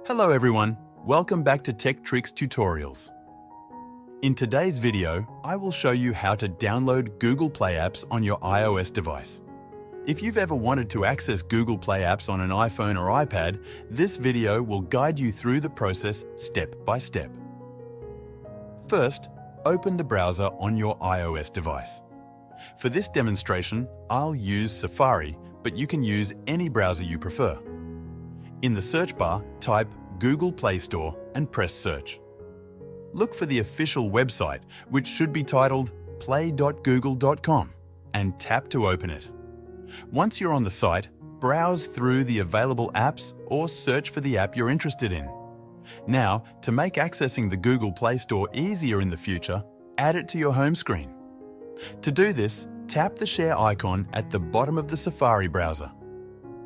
Hello everyone, welcome back to Tech Tricks Tutorials. In today's video, I will show you how to download Google Play apps on your iOS device. If you've ever wanted to access Google Play apps on an iPhone or iPad, this video will guide you through the process step by step. First, open the browser on your iOS device. For this demonstration, I'll use Safari, but you can use any browser you prefer. In the search bar, type Google Play Store and press search. Look for the official website, which should be titled play.google.com, and tap to open it. Once you're on the site, browse through the available apps or search for the app you're interested in. Now, to make accessing the Google Play Store easier in the future, add it to your home screen. To do this, tap the share icon at the bottom of the Safari browser.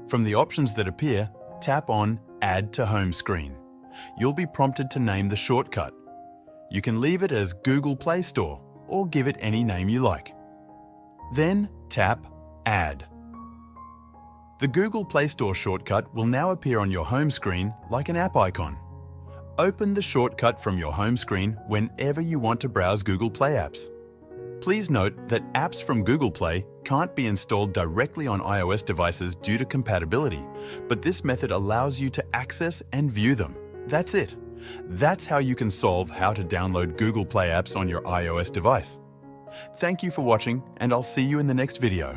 From the options that appear, tap on Add to Home Screen. You'll be prompted to name the shortcut. You can leave it as Google Play Store or give it any name you like. Then tap Add. The Google Play Store shortcut will now appear on your home screen like an app icon. Open the shortcut from your home screen whenever you want to browse Google Play apps. Please note that apps from Google Play can't be installed directly on iOS devices due to compatibility, but this method allows you to access and view them. That's it. That's how you can solve how to download Google Play apps on your iOS device. Thank you for watching, and I'll see you in the next video.